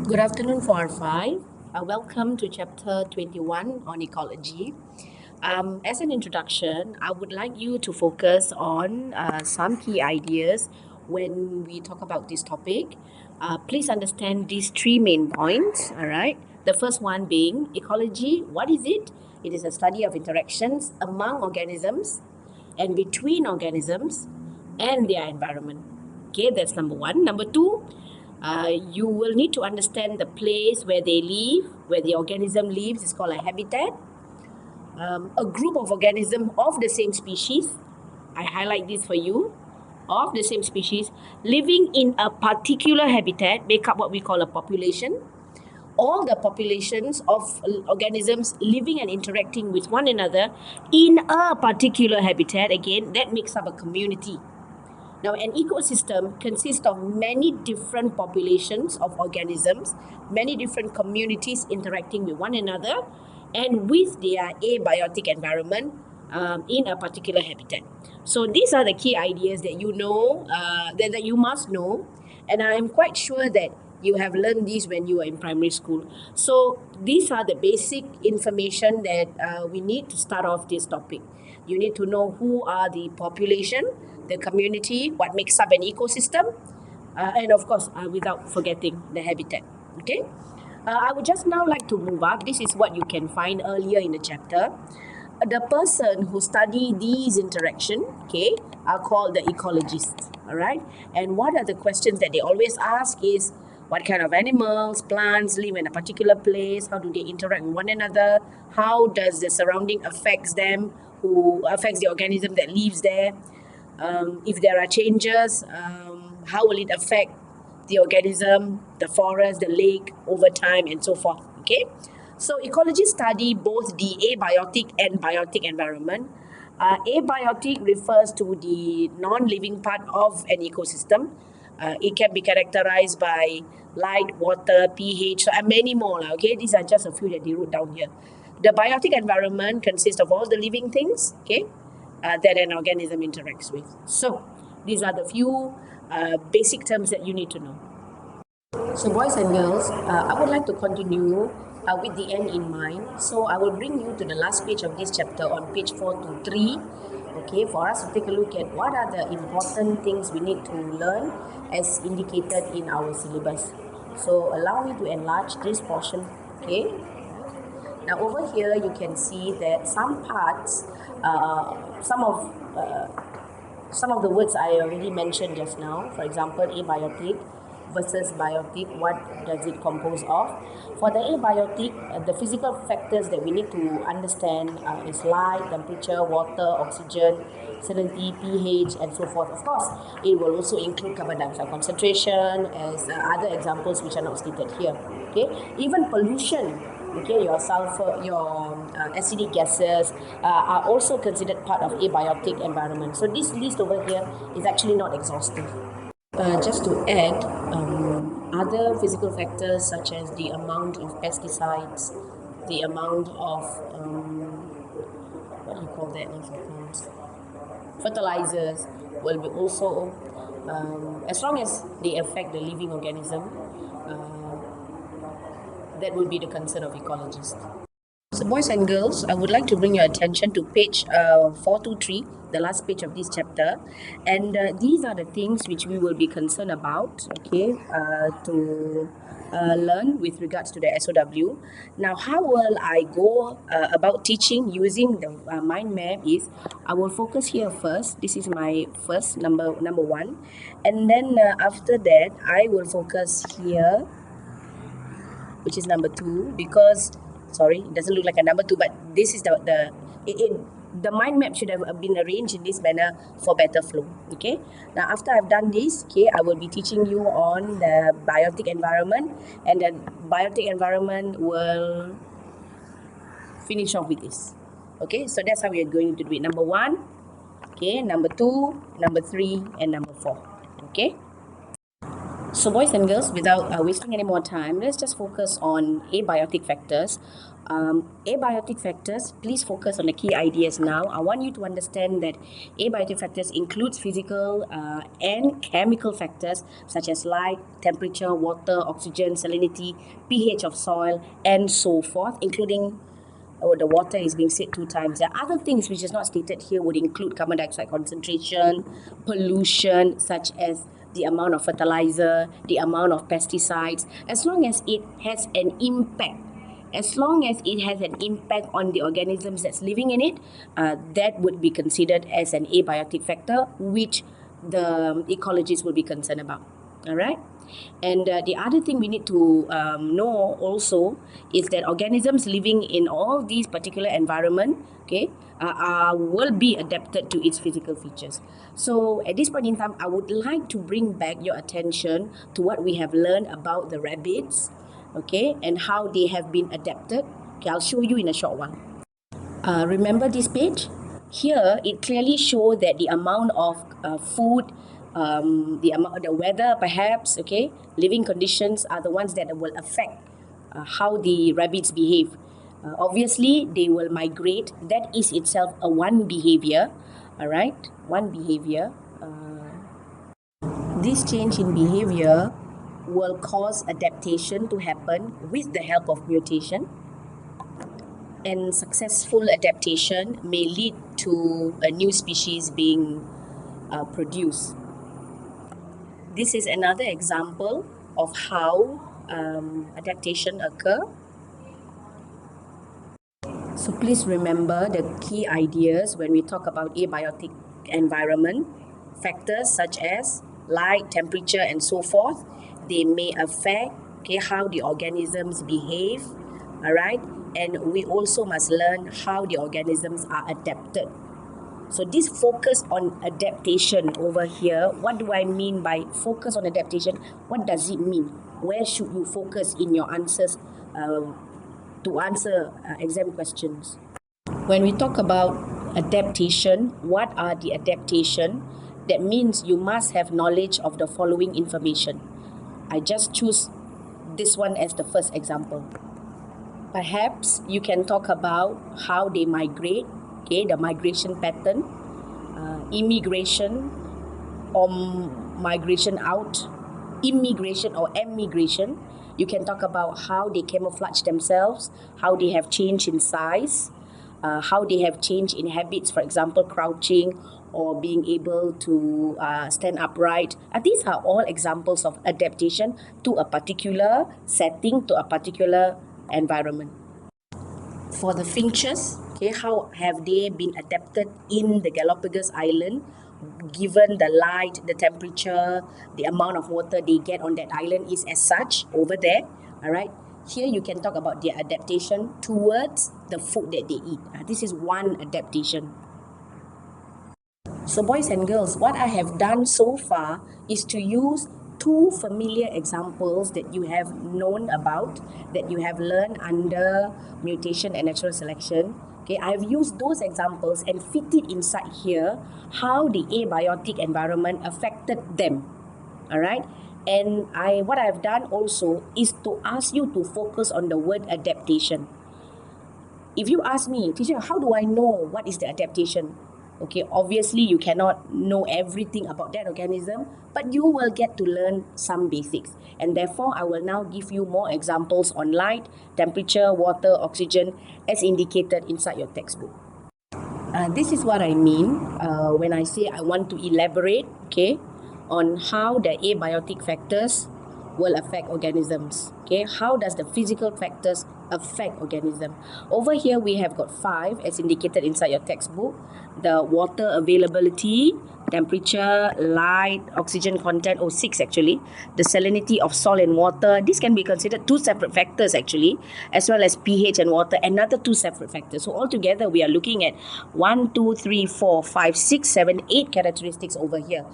Good afternoon, 4 5. Welcome to chapter 21 on ecology. As an introduction, I would like you to focus on some key ideas when we talk about this topic. Please understand these three main points, all right? The first one being ecology. What is it? It is a study of interactions among organisms and between organisms and their environment. Okay, that's number one. Number two, you will need to understand the place where they live, where the organism lives is called a habitat. A group of organisms of the same species, I highlight this for you, of the same species living in a particular habitat make up what we call a population. All the populations of organisms living and interacting with one another in a particular habitat, again, that makes up a community. Now, an ecosystem consists of many different populations of organisms, many different communities interacting with one another and with their abiotic environment in a particular habitat. So these are the key ideas that you know, that you must know. And I'm quite sure that you have learned these when you were in primary school. So these are the basic information that we need to start off this topic. You need to know who are the population, the community, what makes up an ecosystem, and of course, without forgetting the habitat. Okay? I would just now like to move up. This is what you can find earlier in the chapter. The person who study these interaction, okay, are called the ecologists. All right? And what are the questions that they always ask is, what kind of animals, plants live in a particular place? How do they interact with one another? How does the surrounding affects them? Who affects the organism that lives there? If there are changes, how will it affect the organism, the forest, the lake over time, and so forth? Okay, so ecologists study both the abiotic and biotic environment. Abiotic refers to the non-living part of an ecosystem. It can be characterized by light, water, pH, and many more. Okay, these are just a few that they wrote down here. The biotic environment consists of all the living things. Okay, that an organism interacts with. So these are the few basic terms that you need to know. So boys and girls, I would like to continue with the end in mind. So I will bring you to the last page of this chapter on page 4 to 3. Okay, for us to take a look at what are the important things we need to learn as indicated in our syllabus. So allow me to enlarge this portion. Okay. Now over here you can see that some parts, some of the words I already mentioned just now. For example, abiotic versus biotic, what does it compose of? For the abiotic, the physical factors that we need to understand is light, temperature, water, oxygen, salinity, pH, and so forth. Of course, it will also include carbon dioxide concentration as other examples which are not stated here. Okay, even pollution, okay, your sulfur, your acidic gases are also considered part of abiotic environment. So this list over here is actually not exhaustive. Just to add, other physical factors such as the amount of pesticides, the amount of what do you call that for plants? Fertilizers will be also, as long as they affect the living organism, that will be the concern of ecologists. So boys and girls, I would like to bring your attention to page 423, the last page of this chapter. And these are the things which we will be concerned about, okay, to learn with regards to the SOW. Now, how will I go about teaching using the mind map is, I will focus here first. This is my first number one. And then after that, I will focus here, which is number 2, because sorry, it doesn't look like a number 2, but this is the mind map should have been arranged in this manner for better flow. Okay, now after I've done this, okay, I will be teaching you on the biotic environment, and the biotic environment will finish off with this. Okay, so that's how we are going to do it. Number 1, okay, number 2, number 3, and number 4. Okay, So, boys and girls, without wasting any more time, let's just focus on abiotic factors. Abiotic factors, please focus on the key ideas now. I want you to understand that abiotic factors includes physical and chemical factors such as light, temperature, water, oxygen, salinity, pH of soil, and so forth, including the water is being said 2 times. There are other things which is not stated here would include carbon dioxide concentration, pollution, such as the amount of fertilizer, the amount of pesticides, as long as it has an impact. As long as it has an impact on the organisms that's living in it, that would be considered as an abiotic factor, which the ecologists will be concerned about. All right? And the other thing we need to know also is that organisms living in all these particular environment, okay, will be adapted to its physical features. So at this point in time, I would like to bring back your attention to what we have learned about the rabbits, okay, and how they have been adapted. Okay, I'll show you in a short while. Remember this page? Here, it clearly shows that the amount of food, the weather perhaps, okay, living conditions are the ones that will affect how the rabbits behave. Obviously, they will migrate. That is itself a one behavior, all right? One behavior. This change in behavior will cause adaptation to happen with the help of mutation, and successful adaptation may lead to a new species being produced. This is another example of how adaptation occur. So please remember the key ideas when we talk about abiotic environment. Factors such as light, temperature, and so forth, they may affect how the organisms behave, all right? And we also must learn how the organisms are adapted. So this focus on adaptation over here, what do I mean by focus on adaptation? What does it mean? Where should you focus in your answers to answer exam questions? When we talk about adaptation, what are the adaptation? That means you must have knowledge of the following information. I just choose this one as the first example. Perhaps you can talk about how they migrate, the migration pattern, immigration or migration out, immigration or emigration. You can talk about how they camouflage themselves, how they have changed in size, how they have changed in habits, for example, crouching or being able to stand upright. These are all examples of adaptation to a particular setting, to a particular environment. For the finches, how have they been adapted in the Galapagos Island, given the light, the temperature, the amount of water they get on that island is as such over there, all right? Here you can talk about their adaptation towards the food that they eat. This is one adaptation. So boys and girls, what I have done so far is to use two familiar examples that you have known about, that you have learned under mutation and natural selection. I've used those examples and fit it inside here how the abiotic environment affected them. All right? And what I've done also is to ask you to focus on the word adaptation. If you ask me, teacher, how do I know what is the adaptation? Obviously you cannot know everything about that organism, but you will get to learn some basics. And therefore, I will now give you more examples on light, temperature, water, oxygen, as indicated inside your textbook. This is what I mean when I say I want to elaborate, on how the abiotic factors will affect organisms. How does the physical factors affect organism? Over here, we have got 5 as indicated inside your textbook. The water availability, temperature, light, oxygen content, 6 actually. The salinity of soil and water. This can be considered 2 separate factors actually, as well as pH and water, another 2 separate factors. So altogether, we are looking at 1, 2, 3, 4, 5, 6, 7, 8 characteristics over here.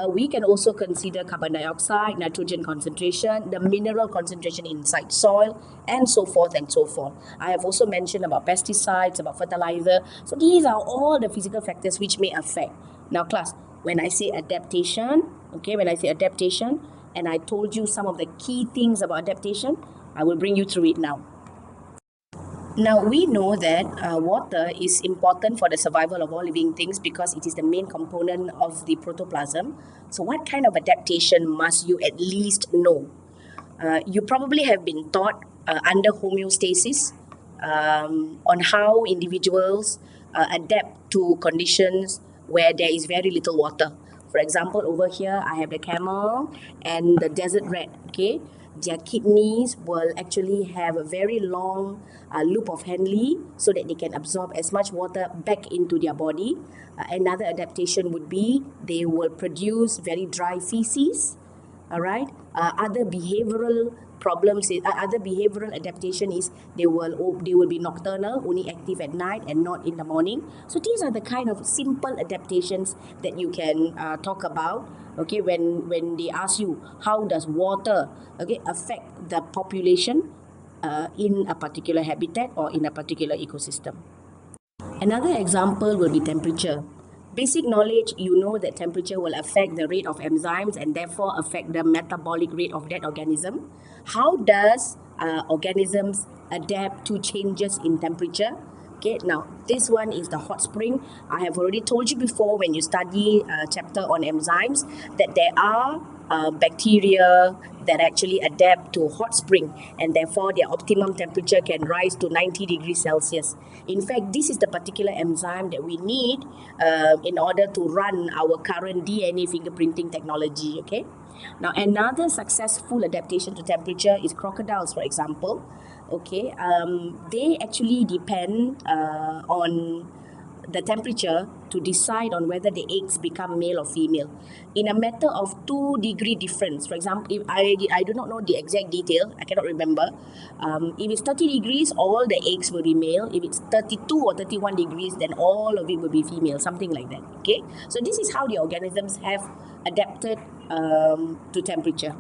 We can also consider carbon dioxide, nitrogen concentration, the mineral concentration inside soil, and so forth and so forth. I have also mentioned about pesticides, about fertilizer. So these are all the physical factors which may affect. Now class, when I say adaptation, and I told you some of the key things about adaptation. I will bring you through it now. Now, we know that water is important for the survival of all living things because it is the main component of the protoplasm. So, what kind of adaptation must you at least know? You probably have been taught under homeostasis on how individuals adapt to conditions where there is very little water. For example, over here I have the camel and the desert rat. Okay, their kidneys will actually have a very long loop of Henle so that they can absorb as much water back into their body. Another adaptation would be they will produce very dry feces. All right. Other behavioral problems is other behavioral adaptation is they will be nocturnal, only active at night and not in the morning. So these are the kind of simple adaptations that you can talk about. Okay, when they ask you how does water affect the population in a particular habitat or in a particular ecosystem. Another example will be temperature. Basic knowledge, you know that temperature will affect the rate of enzymes and therefore affect the metabolic rate of that organism. How does organisms adapt to changes in temperature? Okay, now this one is the hot spring. I have already told you before when you study a chapter on enzymes that there are bacteria that actually adapt to hot spring and therefore their optimum temperature can rise to 90 degrees Celsius. In fact, this is the particular enzyme that we need in order to run our current DNA fingerprinting technology. Okay. Now, another successful adaptation to temperature is crocodiles, for example. Okay, they actually depend on the temperature to decide on whether the eggs become male or female. In a matter of 2 degree difference, for example, if I do not know the exact detail, I cannot remember. If it's 30 degrees, all the eggs will be male. If it's 32 or 31 degrees, then all of it will be female, something like that. Okay, so this is how the organisms have adapted to temperature.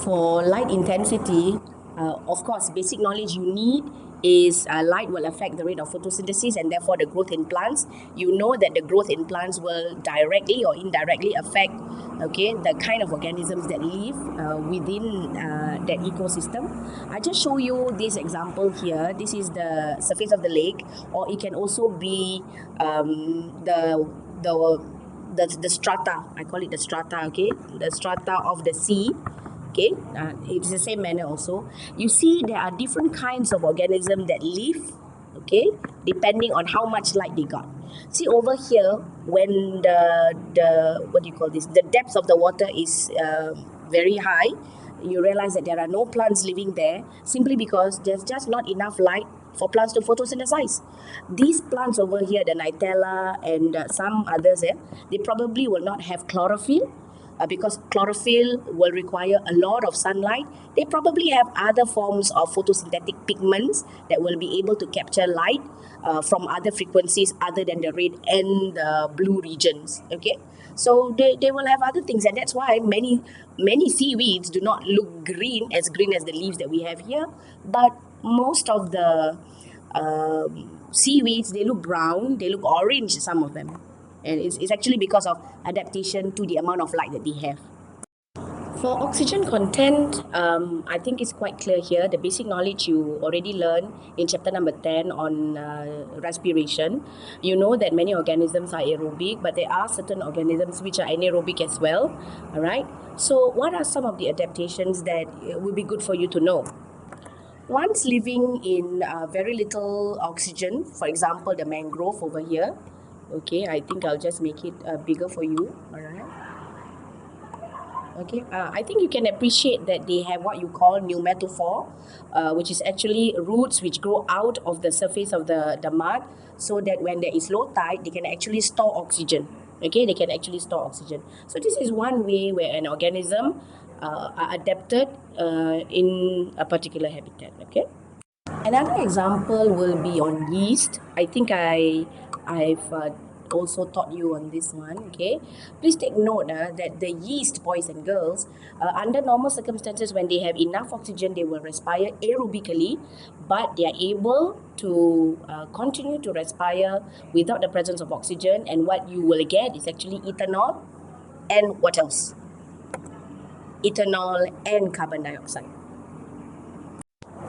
For light intensity, of course, basic knowledge you need is light will affect the rate of photosynthesis and therefore the growth in plants. You know that the growth in plants will directly or indirectly affect the kind of organisms that live within that ecosystem. I just show you this example here. This is the surface of the lake, or it can also be the strata. I call it the strata. Okay, the strata of the sea. Okay, it's the same manner also. You see there are different kinds of organisms that live, okay, depending on how much light they got. See over here, when the what do you call this? The depth of the water is very high. You realize that there are no plants living there simply because there's just not enough light for plants to photosynthesize. These plants over here, the Nigella and some others, they probably will not have chlorophyll because chlorophyll will require a lot of sunlight. They probably have other forms of photosynthetic pigments that will be able to capture light from other frequencies other than the red and the blue regions. Okay, so they will have other things, and that's why many seaweeds do not look green as the leaves that we have here, but most of the seaweeds, they look brown, they look orange, some of them. And it's actually because of adaptation to the amount of light that they have. For oxygen content, I think it's quite clear here. The basic knowledge you already learned in chapter number 10 on respiration. You know that many organisms are aerobic, but there are certain organisms which are anaerobic as well. All right. So what are some of the adaptations that would be good for you to know? One's living in very little oxygen, for example, the mangrove over here. Okay, I think I'll just make it bigger for you. All right. Okay, I think you can appreciate that they have what you call pneumatophore, which is actually roots which grow out of the surface of the mud, so that when there is low tide, they can actually store oxygen. Okay, they can actually store oxygen. So this is one way where an organism are adapted in a particular habitat. Okay. Another example will be on yeast. I think I've also taught you on this one. Okay, please take note that the yeast, boys and girls, under normal circumstances, when they have enough oxygen, they will respire aerobically, but they are able to continue to respire without the presence of oxygen. And what you will get is actually ethanol, and what else? ethanol, and carbon dioxide.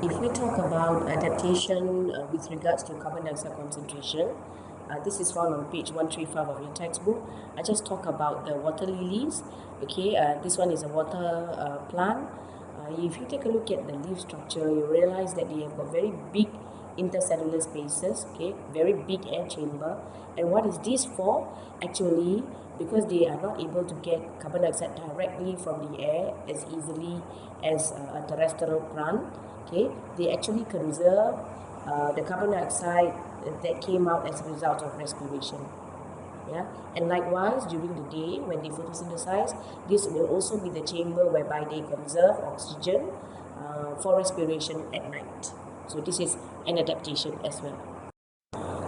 If we talk about adaptation with regards to carbon dioxide concentration, this is found on page 135 of your textbook. I just talk about the water lilies. Okay, this one is a water plant. If you take a look at the leaf structure, you realize that they have got very big intercellular spaces, okay, very big air chamber. And what is this for? Actually, because they are not able to get carbon dioxide directly from the air as easily as a terrestrial plant, okay, they actually conserve the carbon dioxide that came out as a result of respiration. Yeah, and likewise during the day when they photosynthesize, this will also be the chamber whereby they conserve oxygen for respiration at night. So this is an adaptation as well.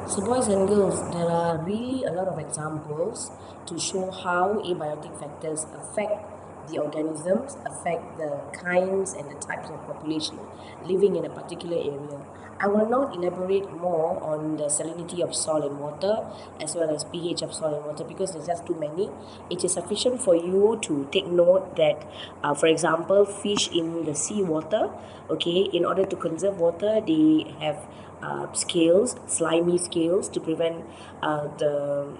So boys and girls, there are really a lot of examples to show how abiotic factors affect the organisms, affect the kinds and the types of population living in a particular area. I will not elaborate more on the salinity of soil and water as well as pH of soil and water because there's just too many. It is sufficient for you to take note that, for example, fish in the sea water, okay, in order to conserve water, they have scales, slimy scales to prevent the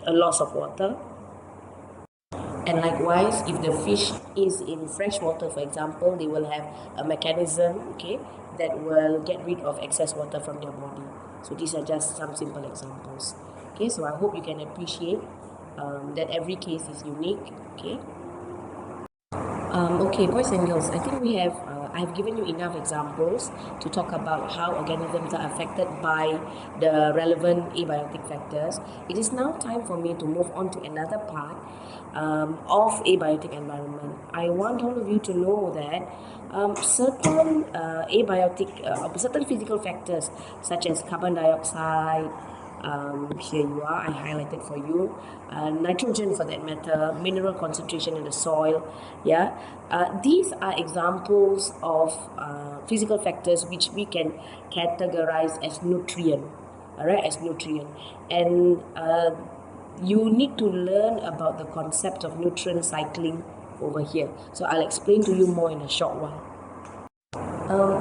loss of water. And likewise, if the fish is in fresh water, for example, they will have a mechanism, okay, that will get rid of excess water from their body. So these are just some simple examples. Okay, so I hope you can appreciate that every case is unique. Okay. Okay, boys and girls, I think I've given you enough examples to talk about how organisms are affected by the relevant abiotic factors. It is now time for me to move on to another part of abiotic environment. I want all of you to know that certain physical factors such as carbon dioxide, here you are, I highlighted for you, nitrogen for that matter, mineral concentration in the soil, yeah, these are examples of physical factors which we can categorize as nutrient, all right, as nutrient. And you need to learn about the concept of nutrient cycling over here, so I'll explain to you more in a short while.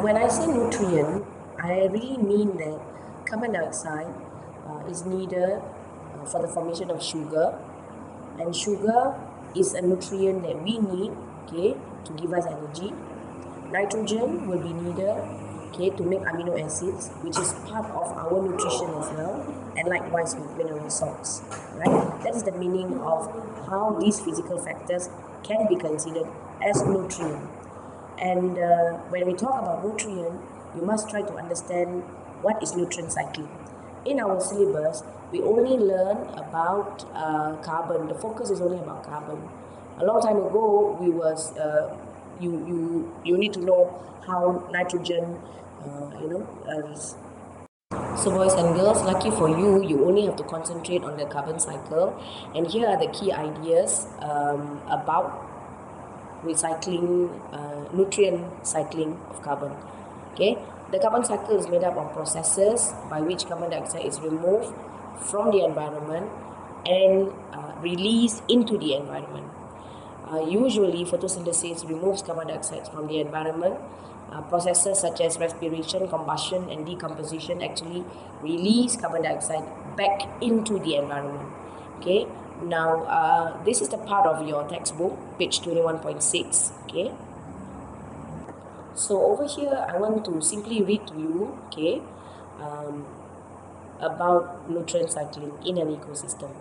When I say nutrient, I really mean that carbon dioxide is needed for the formation of sugar, and sugar is a nutrient that we need, okay, to give us energy. Nitrogen will be needed, okay, to make amino acids, which is part of our nutrition as well, and likewise with mineral salts, right? That is the meaning of how these physical factors can be considered as nutrient. And when we talk about nutrient, you must try to understand what is nutrient cycling. In our syllabus, we only learn about carbon. The focus is only about carbon. A long time ago, you need to know how nitrogen, is. So boys and girls, lucky for you, you only have to concentrate on the carbon cycle. And here are the key ideas about recycling, nutrient cycling of carbon. Okay, the carbon cycle is made up of processes by which carbon dioxide is removed from the environment and released into the environment. Usually, photosynthesis removes carbon dioxide from the environment. Processes such as respiration, combustion, and decomposition actually release carbon dioxide back into the environment. Okay, now this is the part of your textbook, page 21.6. Okay, so over here I want to simply read to you, okay, about nutrient cycling in an ecosystem.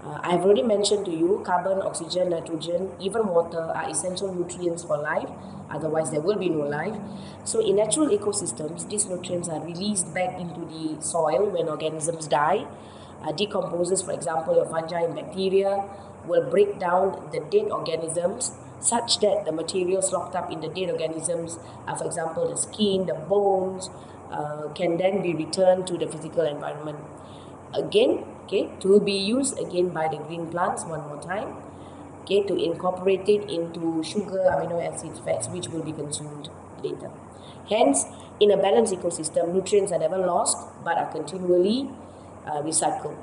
I have already mentioned to you carbon, oxygen, nitrogen, even water are essential nutrients for life. Otherwise, there will be no life. So in natural ecosystems, these nutrients are released back into the soil when organisms die. Decomposes, for example, your fungi and bacteria will break down the dead organisms such that the materials locked up in the dead organisms, for example, the skin, the bones, can then be returned to the physical environment. Again, okay, to be used again by the green plants one more time, okay, to incorporate it into sugar, amino acids, fats, which will be consumed later. Hence, in a balanced ecosystem, nutrients are never lost but are continually recycled.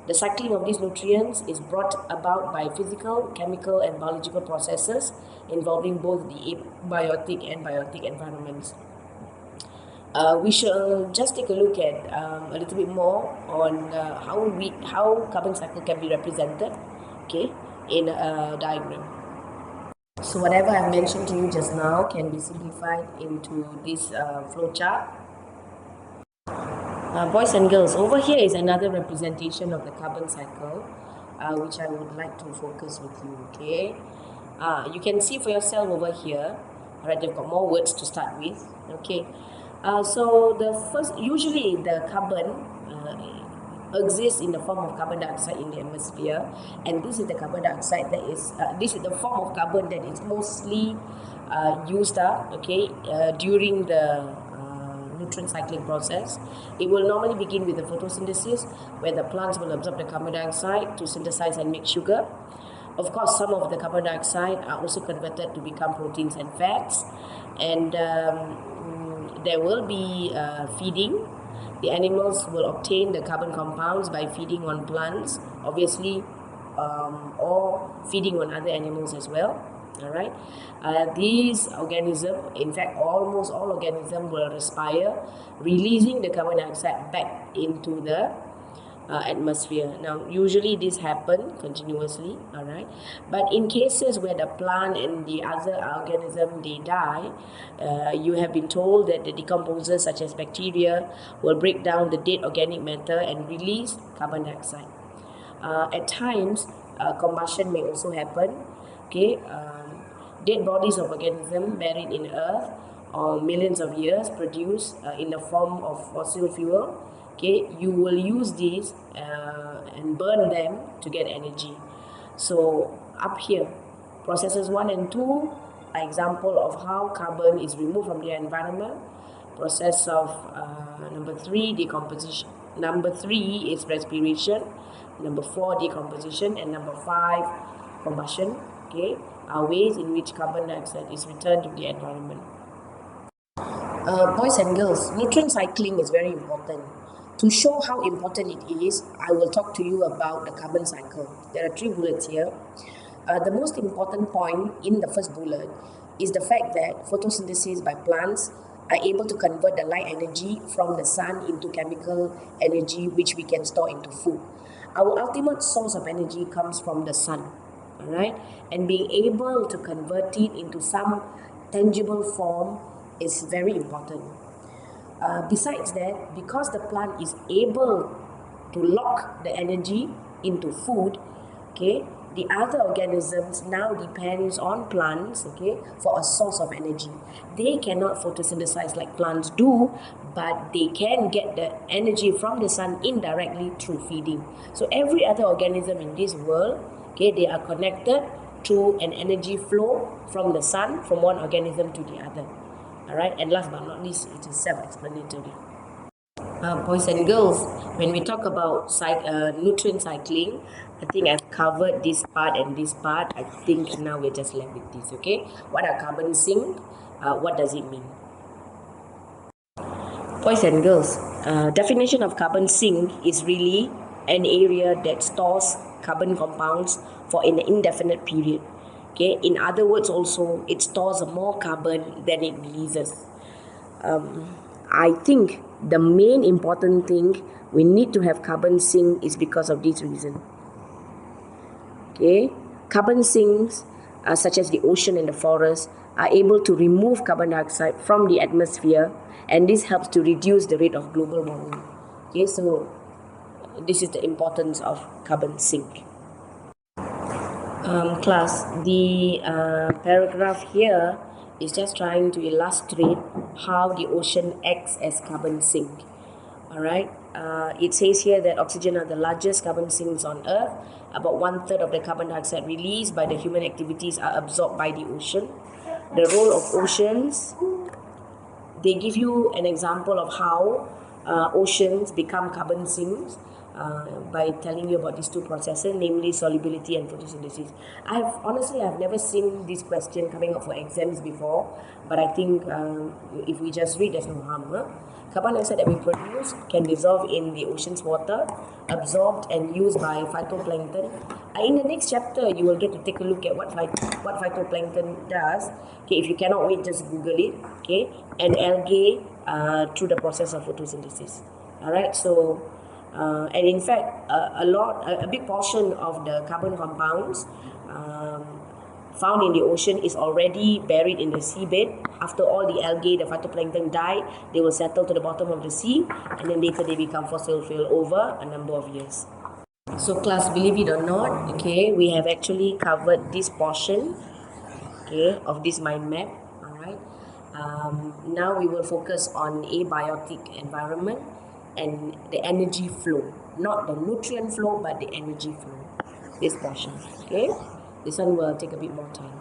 The cycling of these nutrients is brought about by physical, chemical, and biological processes involving both the abiotic and biotic environments. We shall just take a look at a little bit more on how carbon cycle can be represented, okay, in a diagram. So whatever I've mentioned to you just now can be simplified into this flow chart. Boys and girls, over here is another representation of the carbon cycle, which I would like to focus with you, okay? You can see for yourself over here, all right, they've got more words to start with, okay? So the first, usually the carbon exists in the form of carbon dioxide in the atmosphere, and this is the carbon dioxide that is, this is the form of carbon that is mostly used up, okay, during the nutrient cycling process. It will normally begin with the photosynthesis, where the plants will absorb the carbon dioxide to synthesize and make sugar. Of course, some of the carbon dioxide are also converted to become proteins and fats, and there will be feeding. The animals will obtain the carbon compounds by feeding on plants, obviously, or feeding on other animals as well. All right. These organisms, in fact, almost all organisms will respire, releasing the carbon dioxide back into the atmosphere. Now, usually this happens continuously, all right. But in cases where the plant and the other organism they die, you have been told that the decomposers such as bacteria will break down the dead organic matter and release carbon dioxide. At times, combustion may also happen. Okay, dead bodies of organisms buried in earth or millions of years produce in the form of fossil fuel. Okay, you will use these and burn them to get energy. So up here, processes 1 and 2 are example of how carbon is removed from the environment. Process of number 3, decomposition. Number 3 is respiration. Number 4, decomposition, and number 5, combustion. Okay, are ways in which carbon dioxide is returned to the environment. Boys and girls, nutrient cycling is very important. To show how important it is, I will talk to you about the carbon cycle. There are 3 bullets here. The most important point in the first bullet is the fact that photosynthesis by plants are able to convert the light energy from the sun into chemical energy, which we can store into food. Our ultimate source of energy comes from the sun, all right? And being able to convert it into some tangible form is very important. Besides that, because the plant is able to lock the energy into food, okay, the other organisms now depends on plants, okay, for a source of energy. They cannot photosynthesize like plants do, but they can get the energy from the sun indirectly through feeding. So every other organism in this world, okay, they are connected through an energy flow from the sun, from one organism to the other. All right, and last but not least, it is self-explanatory. Boys and girls, when we talk about nutrient cycling, I think I've covered this part and this part. I think now we're just left with this, okay? What are carbon sink? What does it mean? Boys and girls, definition of carbon sink is really an area that stores carbon compounds for an indefinite period. Okay, in other words, also it stores more carbon than it releases. I think the main important thing we need to have carbon sink is because of this reason. Okay, carbon sinks such as the ocean and the forest are able to remove carbon dioxide from the atmosphere, and this helps to reduce the rate of global warming. Okay, so this is the importance of carbon sink. Class, the paragraph here is just trying to illustrate how the ocean acts as carbon sink. All right. It says here that oxygen are the largest carbon sinks on Earth. About 1/3 of the carbon dioxide released by the human activities are absorbed by the ocean. The role of oceans, they give you an example of how oceans become carbon sinks by telling you about these 2 processes, namely solubility and photosynthesis. I've never seen this question coming up for exams before, but I think if we just read, there's no harm. Carbon dioxide that we produce can dissolve in the ocean's water, absorbed and used by phytoplankton. In the next chapter, you will get to take a look at what phytoplankton does. Okay, if you cannot wait, just Google it. Okay, and algae through the process of photosynthesis. All right, so and in fact, a big portion of the carbon compounds found in the ocean is already buried in the seabed. After all the algae, the phytoplankton die, they will settle to the bottom of the sea, and then later they become fossil fuel over a number of years. So class, believe it or not, okay, we have actually covered this portion, okay, of this mind map. All right. Now we will focus on abiotic environment and the energy flow, not the nutrient flow, but the energy flow. This portion, okay. This one will take a bit more time.